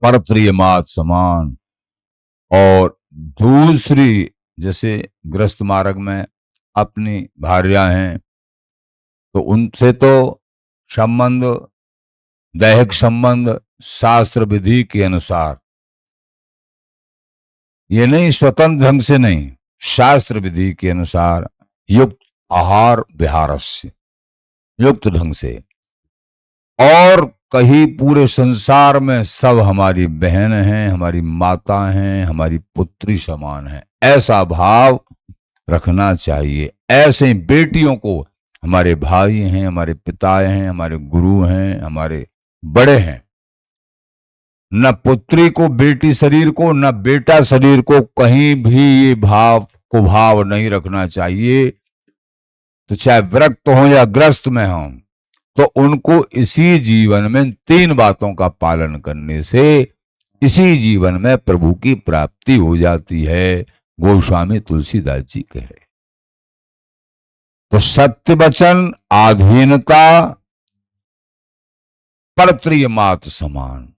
परप्रियमात समान। और दूसरी, जैसे गृहस्थ मार्ग में अपनी भार्या हैं तो उनसे तो संबंध, दैहिक संबंध शास्त्र विधि के अनुसार, ये नहीं स्वतंत्र ढंग से नहीं, शास्त्र विधि के अनुसार युक्त आहार विहारस्य, युक्त ढंग से। और कहीं पूरे संसार में सब हमारी बहन हैं, हमारी माता हैं, हमारी पुत्री समान है, ऐसा भाव रखना चाहिए। ऐसे बेटियों को हमारे भाई हैं, हमारे पिता हैं, हमारे गुरु हैं, हमारे बड़े हैं। न पुत्री को बेटी शरीर को, न बेटा शरीर को, कहीं भी ये भाव को भाव नहीं रखना चाहिए। तो चाहे विरक्त हो या ग्रस्त में हो, तो उनको इसी जीवन में 3 बातों का पालन करने से इसी जीवन में प्रभु की प्राप्ति हो जाती है, गोस्वामी तुलसीदास जी कह रहे। तो सत्य वचन, आधीनता, परप्रियमात समान।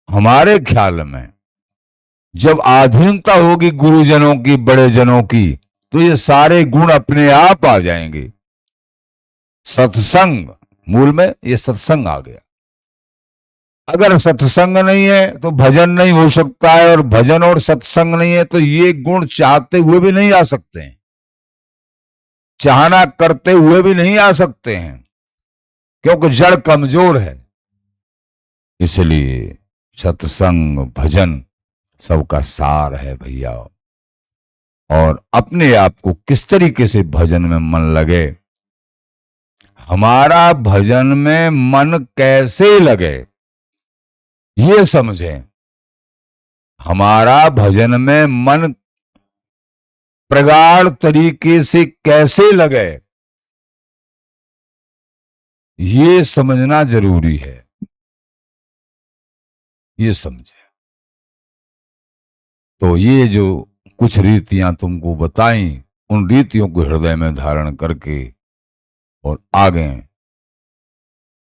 हमारे ख्याल में जब आधीनता होगी गुरुजनों की, बड़े जनों की, तो ये सारे गुण अपने आप आ जाएंगे। सत्संग, मूल में ये सत्संग आ गया। अगर सत्संग नहीं है तो भजन नहीं हो सकता है, और भजन और सत्संग नहीं है तो ये गुण चाहते हुए भी नहीं आ सकते हैं, चाहना करते हुए भी नहीं आ सकते हैं, क्योंकि जड़ कमजोर है। इसलिए सत्संग भजन सबका सार है भैया। और अपने आप को किस तरीके से भजन में मन लगे, हमारा भजन में मन कैसे लगे ये समझें। हमारा भजन में मन प्रगाढ़ तरीके से कैसे लगे ये समझना जरूरी है, ये समझे। तो ये जो कुछ रीतियां तुमको बताई, उन रीतियों को हृदय में धारण करके और आगे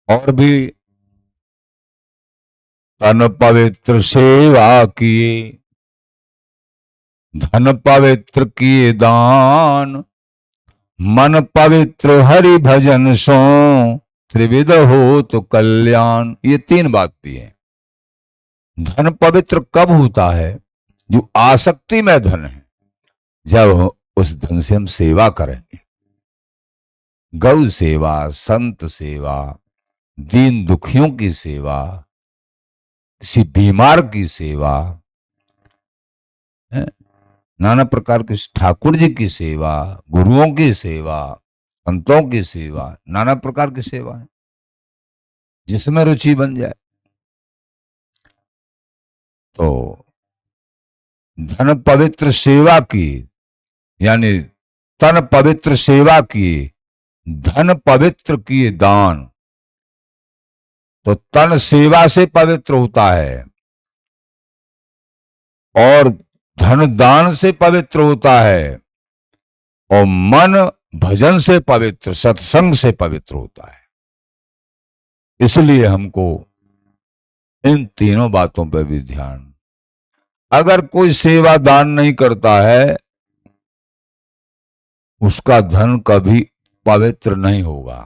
और भी तन पवित्र सेवा किए, धन पवित्र किए दान, मन पवित्र हरि भजन सो, त्रिविध हो तो कल्याण। ये 3 बात भी है। धन पवित्र कब होता है? जो आसक्ति में धन है, जब उस धन से हम सेवा करेंगे, गौ सेवा, संत सेवा, दीन दुखियों की सेवा, किसी बीमार की सेवा, नाना प्रकार की ठाकुर जी की सेवा, गुरुओं की सेवा, संतों की सेवा, नाना प्रकार की सेवा है, जिसमें रुचि बन जाए। तो धन पवित्र सेवा की, यानी तन पवित्र सेवा किए, धन पवित्र किए दान। तो तन सेवा से पवित्र होता है और धन दान से पवित्र होता है, और मन भजन से पवित्र, सत्संग से पवित्र होता है। इसलिए हमको इन तीनों बातों पर भी ध्यान। अगर कोई सेवा दान नहीं करता है, उसका धन कभी पवित्र नहीं होगा।